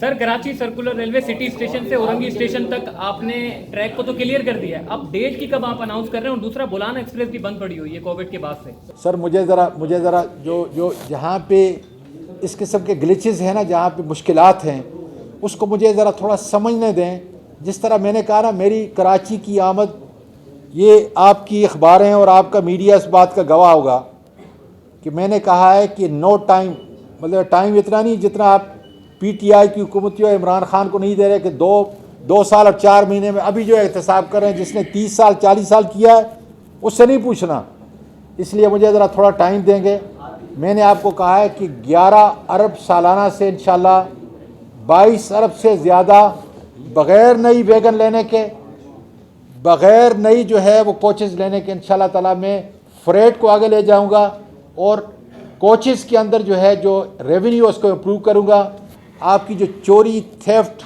Sir, Karachi circular railway city station से Orangi station तक आपने ट्रैक को तो क्लियर कर दिया है, अब डेट की कब आप अनाउंस कर रहे हैं? और दूसरा, बुलान एक्सप्रेस भी बंद पड़ी हुई है कोविड के बाद से। सर मुझे ज़रा जो जो जहाँ पे इस किस्म के ग्लिचेस हैं ना, जहाँ पे मुश्किलात हैं, उसको मुझे ज़रा थोड़ा समझने दें। जिस तरह मैंने कहा ना, मेरी कराची की आमद, ये आपकी अखबारें और आपका मीडिया इस बात का गवाह होगा कि मैंने कहा है कि नो टाइम, मतलब टाइम इतना नहीं जितना आप पीटीआई की हुकूमत और इमरान खान को नहीं दे रहे कि दो साल और 4 महीने में अभी जो एहतसाब कर रहे हैं, जिसने 30 साल 40 साल किया है उससे नहीं पूछना। इसलिए मुझे ज़रा थोड़ा टाइम देंगे। मैंने आपको कहा है कि 11 अरब सालाना से इंशाल्लाह 22 अरब से ज़्यादा बग़ैर नई वैगन लेने के, बग़ैर नई जो है वो कोचेज़ लेने के इंशाल्लाह ताला मैं फ्रेट को आगे ले जाऊंगा और कोचेज़ के अंदर जो है जो रेवेन्यू उसको इम्प्रूव करूंगा। आपकी जो चोरी, थेफ्ट,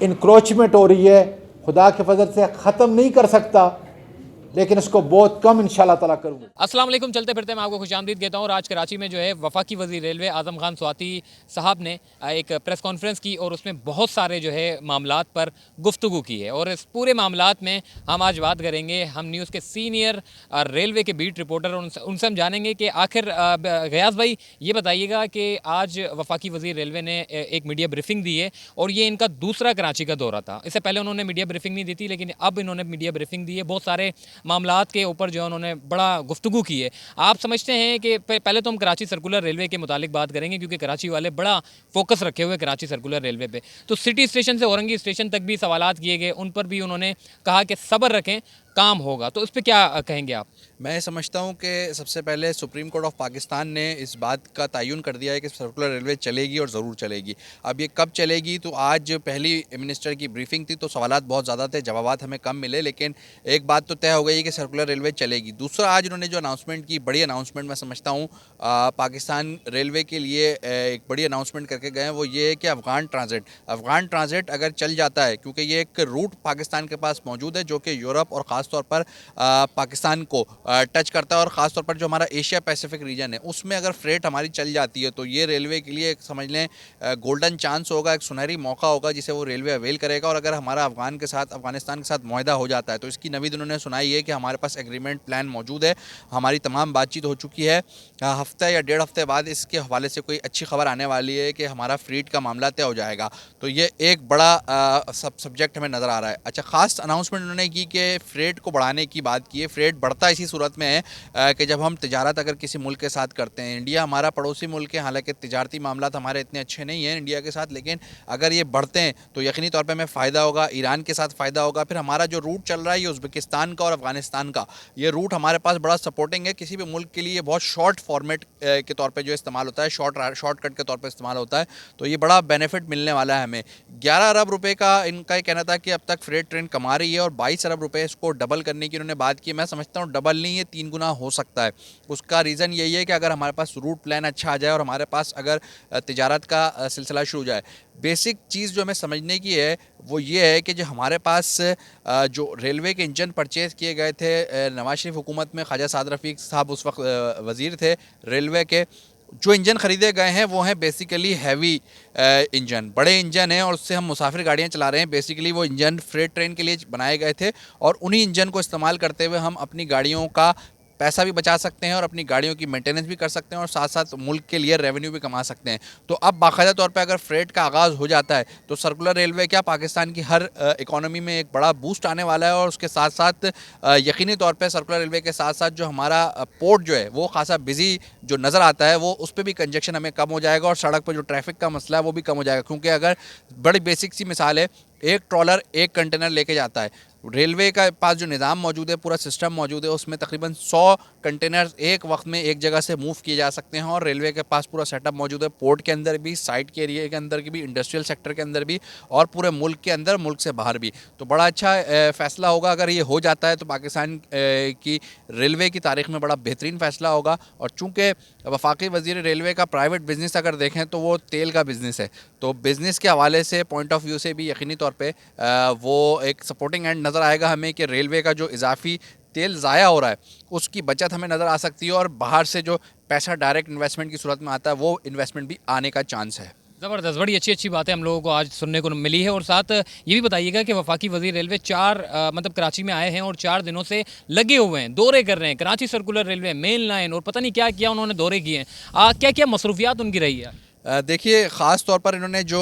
इंक्रोचमेंट हो रही है, खुदा के फजल से ख़त्म नहीं कर सकता, लेकिन इसको बहुत कम इंशाल्लाह ताला करूँगा। अस्सलाम वालेकुम, चलते फिरते मैं आपको खुशामदीद कहता हूँ। और आज कराची में जो है वफाकी वज़ीर रेलवे आज़म खान स्वाति साहब ने एक प्रेस कॉन्फ्रेंस की और उसमें बहुत सारे जो है मामलात पर गुफ्तगू की है। और इस पूरे मामलात में हम आज बात करेंगे हम न्यूज़ के सीनियर रेलवे के बीट रिपोर्टर, उनसे हम जानेंगे कि आखिर गयास भाई ये बताइएगा कि आज वफाकी वज़ीर रेलवे ने एक मीडिया ब्रीफिंग दी है और ये इनका दूसरा कराची का दौरा था। इससे पहले उन्होंने मीडिया ब्रीफिंग नहीं दी थी, लेकिन अब इन्होंने मीडिया ब्रीफिंग दी है। बहुत सारे मामलात के ऊपर जो है उन्होंने बड़ा गुफ्तगू की है। आप समझते हैं कि पहले तो हम कराची सर्कुलर रेलवे के मुतालिक बात करेंगे, क्योंकि कराची वाले बड़ा फोकस रखे हुए कराची सर्कुलर रेलवे पे। तो सिटी स्टेशन से औरंगी स्टेशन तक भी सवालात किए गए, उन पर भी उन्होंने कहा कि सब्र रखें, काम होगा। तो उस पर क्या कहेंगे आप? मैं समझता हूं कि सबसे पहले सुप्रीम कोर्ट ऑफ पाकिस्तान ने इस बात का तयन कर दिया है कि सर्कुलर रेलवे चलेगी और ज़रूर चलेगी। अब ये कब चलेगी, तो आज पहली मिनिस्टर की ब्रीफिंग थी तो सवालात बहुत ज़्यादा थे, जवाबात हमें कम मिले, लेकिन एक बात तो तय हो गई कि सर्कुलर रेलवे चलेगी। दूसरा, आज उन्होंने जो अनाउंसमेंट की, बड़ी अनाउंसमेंट मैं समझता हूँ पाकिस्तान रेलवे के लिए एक बड़ी अनाउंसमेंट करके गए हैं, वो ये है कि अफ़गान ट्रांजिट अगर चल जाता है, क्योंकि ये एक रूट पाकिस्तान के पास मौजूद है जो कि यूरोप और ख़ास तौर पर पाकिस्तान को टच करता है, और ख़ास तौर पर जो हमारा एशिया पैसिफिक रीजन है उसमें अगर फ्रेट हमारी चल जाती है तो ये रेलवे के लिए एक समझ लें गोल्डन चांस होगा, एक सुनहरी मौका होगा जिसे वो रेलवे अवेल करेगा। और अगर हमारा अफगानिस्तान के साथ मुआहदा हो जाता है तो इसकी नवीद उन्होंने सुनाई है कि हमारे पास एग्रीमेंट प्लान मौजूद है, हमारी तमाम बातचीत हो चुकी है। हफ्ते या 1.5 हफ्ते बाद इसके हवाले से कोई अच्छी खबर आने वाली है कि हमारा फ्रीट का मामला तय हो जाएगा। तो ये एक बड़ा सब्जेक्ट हमें नज़र आ रहा है। अच्छा, ख़ास अनाउंसमेंट उन्होंने की कि फ्रेट को बढ़ाने की बात की है। फ्रेट बढ़ता इसी सूरत में है कि जब हम तिजारत अगर किसी मुल्क के साथ करते हैं, इंडिया हमारा पड़ोसी मुल्क है, हालांकि तिजारती मामला हमारे इतने अच्छे नहीं हैं इंडिया के साथ, लेकिन अगर ये बढ़ते हैं तो यकीनी तौर पे हमें फ़ायदा होगा, ईरान के साथ फ़ायदा होगा। फिर हमारा जो रूट चल रहा है ये उज़्बेकिस्तान का और अफ़गानिस्तान का, ये रूट हमारे पास बड़ा सपोर्टिंग है। किसी भी मुल्क के लिए बहुत शॉर्ट फॉर्मेट के तौर पर जो इस्तेमाल होता है, शॉर्टकट के तौर पर इस्तेमाल होता है, तो ये बड़ा बेनिफिट मिलने वाला है हमें। 11 अरब रुपये का इनका ये कहना था कि अब तक फ्रेट ट्रेन कमा रही है और 22 अरब रुपये इसको डबल करने की उन्होंने बात की। मैं समझता हूँ डबल नहीं, ये 3 गुना हो सकता है। उसका रीज़न यही है कि अगर हमारे पास रूट प्लान अच्छा आ जाए और हमारे पास अगर तिजारत का सिलसिला शुरू हो जाए। बेसिक चीज़ जो हमें समझने की है वो ये है कि जो हमारे पास जो रेलवे के इंजन परचेज़ किए गए थे नवाज शरीफ हुकूमत में, ख्वाजा साद रफ़ीक साहब उस वक्त वज़ीर थे रेलवे के, जो इंजन ख़रीदे गए हैं वो हैं बेसिकली हैवी इंजन, बड़े इंजन हैं और उससे हम मुसाफिर गाड़ियाँ चला रहे हैं। बेसिकली वो इंजन फ्रेट ट्रेन के लिए बनाए गए थे और उन्हीं इंजन को इस्तेमाल करते हुए हम अपनी गाड़ियों का पैसा भी बचा सकते हैं और अपनी गाड़ियों की मेंटेनेंस भी कर सकते हैं और साथ साथ मुल्क के लिए रेवेन्यू भी कमा सकते हैं। तो अब बाकायदा तौर पे अगर फ्रेट का आगाज़ हो जाता है तो सर्कुलर रेलवे क्या पाकिस्तान की हर इकोनॉमी में एक बड़ा बूस्ट आने वाला है। और उसके साथ साथ यकीनी तौर पे सर्कुलर रेलवे के साथ साथ जो हमारा पोर्ट जो है वो खासा बिजी जो नज़र आता है, वो उस पर भी कंजेक्शन हमें कम हो जाएगा और सड़क पर जो ट्रैफिक का मसला है वो भी कम हो जाएगा। क्योंकि अगर बड़ी बेसिक सी मिसाल है, एक ट्रॉलर एक कंटेनर लेके जाता है, रेलवे का पास जो निज़ाम मौजूद है, पूरा सिस्टम मौजूद है, उसमें तकरीबन 100 कंटेनर एक वक्त में एक जगह से मूव किए जा सकते हैं और रेलवे के पास पूरा सेटअप मौजूद है, पोर्ट के अंदर भी, साइट के एरिया के अंदर भी, इंडस्ट्रियल सेक्टर के अंदर भी और पूरे मुल्क के अंदर, मुल्क से बाहर भी। तो बड़ा अच्छा फ़ैसला होगा अगर ये हो जाता है तो पाकिस्तान की रेलवे की तारीख़ में बड़ा बेहतरीन फ़ैसला होगा। और चूँकि वफाकी वज़ीर रेलवे का प्राइवेट बिज़नेस अगर देखें तो वो तेल का बिज़नेस है, तो बिज़नेस के हवाले से पॉइंट ऑफ व्यू से भी यकीनी तौर पे वो एक सपोर्टिंग एंड नज़र आएगा हमें कि रेलवे का जो इजाफी तेल ज़ाया हो रहा है उसकी बचत हमें नज़र आ सकती है और बाहर से जो पैसा डायरेक्ट इन्वेस्टमेंट की सूरत में आता है वो इन्वेस्टमेंट भी आने का चांस है। ज़बरदस्त, बड़ी अच्छी-अच्छी बातें हम लोगों को आज सुनने को मिली है और साथ ये भी बताइएगा कि वफाकी वज़ीर रेलवे 4 मतलब कराची में आए हैं और 4 दिनों से लगे हुए हैं, दौरे कर रहे हैं, Karachi circular railway, main line और पता नहीं क्या-क्या उन्होंने दौरे किए हैं। क्या-क्या मसरूफियात उनकी रही है? देखिए, ख़ास तौर पर इन्होंने जो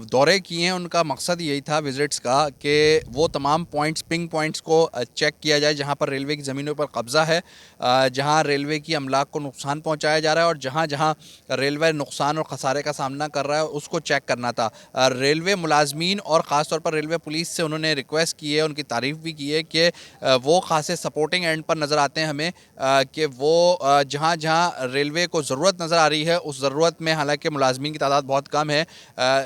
दौरे किए हैं उनका मकसद यही था विज़िट्स का कि वो तमाम पॉइंट्स पिंग पॉइंट्स को चेक किया जाए जहां पर रेलवे की ज़मीनों पर कब्ज़ा है, जहां रेलवे की अमलाक को नुकसान पहुंचाया जा रहा है और जहां जहां रेलवे नुकसान और ख़सारे का सामना कर रहा है उसको चेक करना था। रेलवे मुलाजमीन और ख़ास तौर पर रेलवे पुलिस से उन्होंने रिक्वेस्ट की है, उनकी तारीफ़ भी की है कि वो खासे सपोर्टिंग एंड पर नज़र आते हैं हमें, कि वो जहाँ जहाँ रेलवे को ज़रूरत नज़र आ रही है उस ज़रूरत में, हालांकि मुलाजमीन की तादाद बहुत कम है,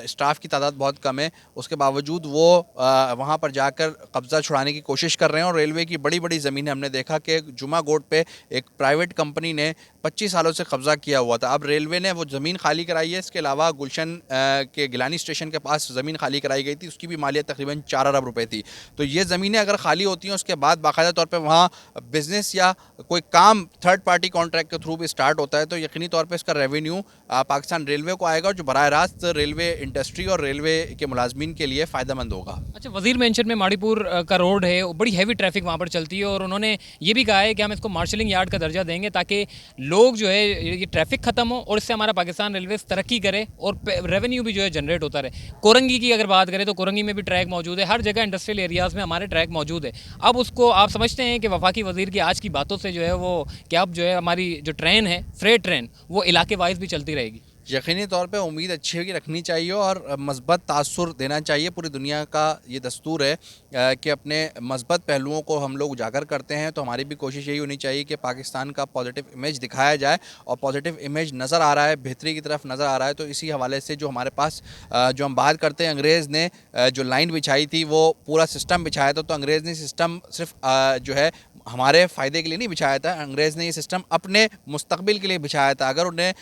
स्टाफ की तादाद बहुत कम है, उसके बावजूद वो वहाँ पर जाकर कब्ज़ा छुड़ाने की कोशिश कर रहे हैं। और रेलवे की बड़ी बड़ी ज़मीनें हमने देखा कि जुमा गोड पे एक प्राइवेट कंपनी ने 25 सालों से कब्ज़ा किया हुआ था, अब रेलवे ने वो ज़मीन खाली कराई है। इसके अलावा गुलशन के गिलानी स्टेशन के पास ज़मीन खाली कराई गई थी, उसकी भी मालियत तकरीबन 4 अरब रुपये थी। तो ये ज़मीनें अगर खाली होती हैं उसके बाद बाकायदा तौर पर वहाँ बिज़नेस या कोई काम थर्ड पार्टी कॉन्ट्रैक्ट के थ्रू भी स्टार्ट होता है, तो यकीनी तौर पर इसका रेवेन्यू पाकिस्तान रेलवे को आएगा और जो बराह रास्त रेलवे इंडस्ट्री और रेलवे के मुलाजमीन के लिए फ़ायदेमंद होगा। अच्छा, वज़ीर मेंशन में माड़ीपुर का रोड है, वो बड़ी हैवी ट्रैफिक वहाँ पर चलती है और उन्होंने ये भी कहा है कि हम इसको मार्शलिंग यार्ड का दर्जा देंगे ताकि लोग जो है ये ट्रैफिक ख़त्म हो और इससे हमारा पाकिस्तान रेलवे तरक्की करे और रेवेन्यू भी जो है जनरेट होता रहे। कोरंगी की अगर बात करें तो कोरंगी में भी ट्रैक मौजूद है, हर जगह इंडस्ट्रियल एरियाज़ में हमारे ट्रैक मौजूद है। अब उसको आप समझते हैं कि वफाकी वज़ीर की आज की बातों से जो है वो क्या अब जो है हमारी जो ट्रेन है, फ्रेट ट्रेन, वो इलाके वाइज भी चलती रहेगी? यकीनी तौर पे उम्मीद अच्छी की रखनी चाहिए और मस्बत तासुर देना चाहिए। पूरी दुनिया का ये दस्तूर है कि अपने मस्बत पहलुओं को हम लोग उजागर करते हैं, तो हमारी भी कोशिश यही होनी चाहिए कि पाकिस्तान का पॉजिटिव इमेज दिखाया जाए और पॉजिटिव इमेज नज़र आ रहा है, बेहतरी की तरफ नज़र आ रहा है। तो इसी हवाले से जो हमारे पास जो हम बात करते हैं, अंग्रेज़ ने जो लाइन बिछाई थी वो पूरा सिस्टम बिछाया था, तो अंग्रेज़ ने सिस्टम सिर्फ जो है हमारे फ़ायदे के लिए नहीं बिछाया था, अंग्रेज़ ने ये सिस्टम अपने मुस्तकबिल के लिए बिछाया था। अगर उन्हें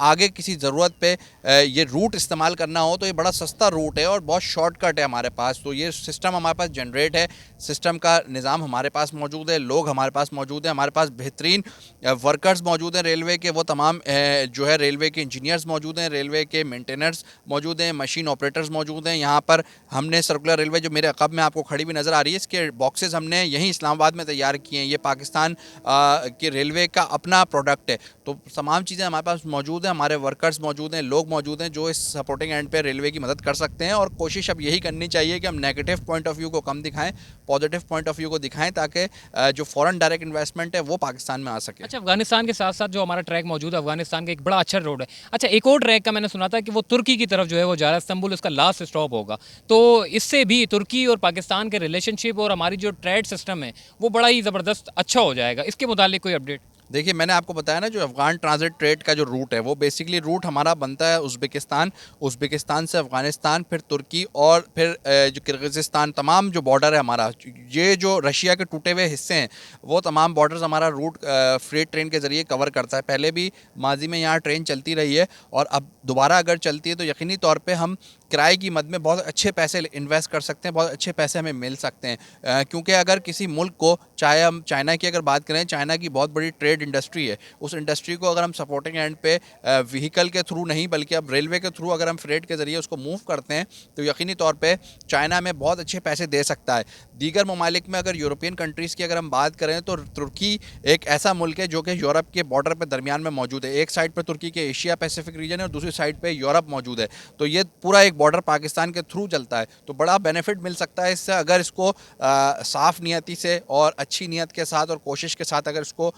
आगे किसी ज़रूरत पे ये रूट इस्तेमाल करना हो तो ये बड़ा सस्ता रूट है और बहुत शॉर्टकट है हमारे पास। तो ये सिस्टम हमारे पास जनरेट है, सिस्टम का निज़ाम हमारे पास मौजूद है, लोग हमारे पास मौजूद हैं, हमारे पास बेहतरीन वर्कर्स मौजूद हैं रेलवे के, वो तमाम जो है रेलवे के इंजीनियर्स मौजूद हैं, रेलवे के मेंटेनर्स मौजूद हैं, मशीन ऑपरेटर्स मौजूद हैं। यहाँ पर हमने सर्कुलर रेलवे जो मेरे अक़ब में आपको खड़ी भी नज़र आ रही है, इसके बॉक्सेस हमने यहीं इस्लामाबाद में तैयार किए हैं। ये पाकिस्तान के रेलवे का अपना प्रोडक्ट है। तो तमाम चीज़ें हमारे पास मौजूद हैं, हमारे वर्कर्स मौजूद हैं, लोग मौजूद हैं जो इस सपोर्टिंग एंड पे रेलवे की मदद कर सकते हैं। और कोशिश अब यही करनी चाहिए कि हम नेगेटिव पॉइंट ऑफ व्यू को कम दिखाएं, पॉजिटिव पॉइंट ऑफ व्यू को दिखाएं, ताकि जो फॉरेन डायरेक्ट इन्वेस्टमेंट है वो पाकिस्तान में आ सके। अच्छा, अफगानिस्तान के साथ साथ जो हमारा ट्रैक मौजूद है, अफगानिस्तान का एक बड़ा अच्छा रोड है। अच्छा, एक और ट्रैक का मैंने सुना था कि वो तुर्की की तरफ जो है वो जा रहा है, इस्तांबुल उसका लास्ट स्टॉप होगा। तो इससे भी तुर्की और पाकिस्तान के रिलेशनशिप और हमारी जो ट्रेड सिस्टम है वो बड़ा ही ज़बरदस्त अच्छा हो जाएगा। इसके मुतालिक कोई अपडेट? देखिए, मैंने आपको बताया ना, जो अफ़गान ट्रांजिट ट्रेड का जो रूट है वो बेसिकली रूट हमारा बनता है उज़्बेकिस्तान से अफ़गानिस्तान, फिर तुर्की और फिर जो किर्गिज़स्तान, तमाम जो बॉर्डर है हमारा, ये जो रशिया के टूटे हुए हिस्से हैं वो तमाम बॉर्डर्स हमारा रूट फ्रेट ट्रेन के ज़रिए कवर करता है। पहले भी माजी में यहाँ ट्रेन चलती रही है और अब दोबारा अगर चलती है तो यकीनी तौर पर हम किराए की मद में बहुत अच्छे पैसे इन्वेस्ट कर सकते हैं, बहुत अच्छे पैसे हमें मिल सकते हैं। क्योंकि अगर किसी मुल्क को, चाहे हम चाइना की अगर बात करें, चाइना की बहुत बड़ी ट्रेड इंडस्ट्री है, उस इंडस्ट्री को अगर हम सपोर्टिंग एंड पे व्हीकल के थ्रू नहीं बल्कि अब रेलवे के थ्रू अगर हम फ्रेट के ज़रिए उसको मूव करते हैं तो यकीनी तौर पे चाइना में बहुत अच्छे पैसे दे सकता है। दीगर ममालिक में अगर यूरोपियन कंट्रीज़ की अगर हम बात करें तो तुर्की एक ऐसा मुल्क है जो कि यूरोप के बॉर्डर पर दरमियान में मौजूद है। एक साइड पर तुर्की के एशिया पैसिफिक रीजन है और दूसरी साइड पर यूरोप मौजूद है। तो ये पूरा एक बॉर्डर पाकिस्तान के थ्रू चलता है, तो बड़ा बेनिफिट मिल सकता है इससे, अगर इसको साफ़ नियति से और अच्छी नीयत के साथ और कोशिश के साथ अगर इसको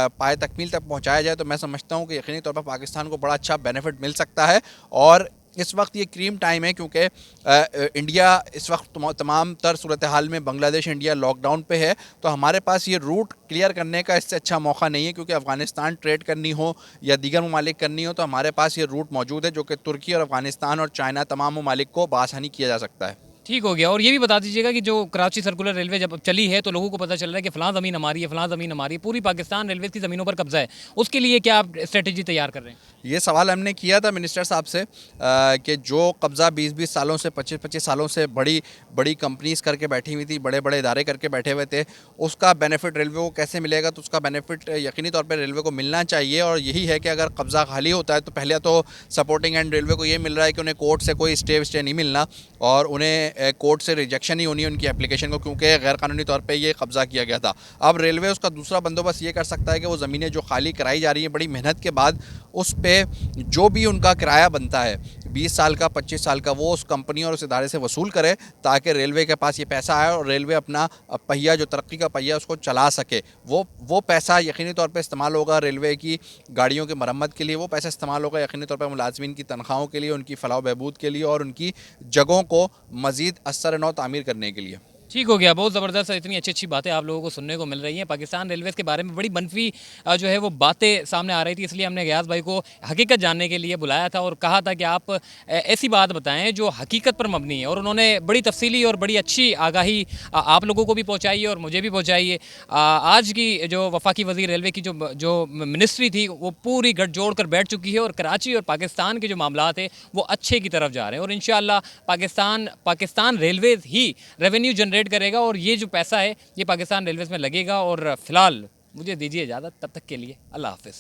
पाए तकमील तक पहुंचाया जाए तो मैं समझता हूं कि यकीनी तौर पर पाकिस्तान को बड़ा अच्छा बेनिफिट मिल सकता है। और इस वक्त ये क्रीम टाइम है क्योंकि इंडिया इस वक्त तमाम तर सूरत हाल में बांग्लादेश इंडिया लॉकडाउन पे है, तो हमारे पास ये रूट क्लियर करने का इससे अच्छा मौका नहीं है। क्योंकि अफ़गानिस्तान ट्रेड करनी हो या दीगर ममालिक करनी हो तो हमारे पास ये रूट मौजूद है जो कि तुर्की और अफ़गानिस्तान और चाइना तमाम ममालिक को बआसानी किया जा सकता है। ठीक हो गया। और ये भी बता दीजिएगा कि जो कराची सर्कुलर रेलवे जब चली है तो लोगों को पता चल रहा है कि फ़लाँ ज़मीन हमारी है, फ़लाँ ज़मीन हमारी है, पूरी पाकिस्तान रेलवे की ज़मीनों पर कब्जा है। उसके लिए क्या आप स्ट्रेटजी तैयार कर रहे हैं? ये सवाल हमने किया था मिनिस्टर साहब से कि जो कब्ज़ा 20-20 सालों से 25-25 सालों से बड़ी बड़ी कंपनीज करके बैठी हुई थी, बड़े बड़े इदारे करके बैठे हुए थे, उसका बेनिफिट रेलवे को कैसे मिलेगा। तो उसका बेनिफिट यकीनी तौर पर रेलवे को मिलना चाहिए। और यही है कि अगर कब्ज़ा खाली होता है तो पहले तो सपोर्टिंग एंड रेलवे को ये मिल रहा है कि उन्हें कोर्ट से कोई स्टे नहीं मिलना और उन्हें कोर्ट से रिजेक्शन ही होनी है उनकी एप्लीकेशन को, क्योंकि गैर कानूनी तौर पे ये कब्ज़ा किया गया था। अब रेलवे उसका दूसरा बंदोबस्त ये कर सकता है कि वो ज़मीनें जो खाली कराई जा रही हैं बड़ी मेहनत के बाद, उस पे जो भी उनका किराया बनता है 20 साल का 25 साल का, वो उस कंपनी और उस इदारे से वसूल करे, ताकि रेलवे के पास ये पैसा आए और रेलवे अपना पहिया, जो तरक्की का पहिया, उसको चला सके। वो पैसा यकीनी तौर पे इस्तेमाल होगा रेलवे की गाड़ियों की मरम्मत के लिए, वो पैसा इस्तेमाल होगा यकीनी तौर पर मुलाजमीन की तनख्वाहों के लिए, उनकी फलाह बहबूद के लिए और उनकी जगहों को मज़ीद असर नौ तामीर करने के लिए। ठीक हो गया। बहुत ज़बरदस्त, इतनी अच्छी बातें आप लोगों को सुनने को मिल रही हैं। पाकिस्तान रेलवेज़ के बारे में बड़ी मनफी जो है वो बातें सामने आ रही थी, इसलिए हमने गयास भाई को हकीकत जानने के लिए बुलाया था और कहा था कि आप ऐसी बात बताएं जो हकीकत पर मबनी है। और उन्होंने बड़ी तफसीली और बड़ी अच्छी आगाही आप लोगों को भी पहुँचाई है और मुझे भी पहुँचाई है। आज की जो वफाकी वज़ीर रेलवे की जो मिनिस्ट्री थी वो पूरी गठजोड़ कर बैठ चुकी है और कराची और पाकिस्तान के जो मामलात है वो अच्छे की तरफ जा रहे हैं। और इंशाअल्लाह पाकिस्तान रेलवेज़ ही रेवेन्यू जनरेट करेगा और ये जो पैसा है ये पाकिस्तान रेलवेज़ में लगेगा। और फिलहाल मुझे दीजिए इजाज़त, तब तक के लिए अल्लाह हाफ़िज़।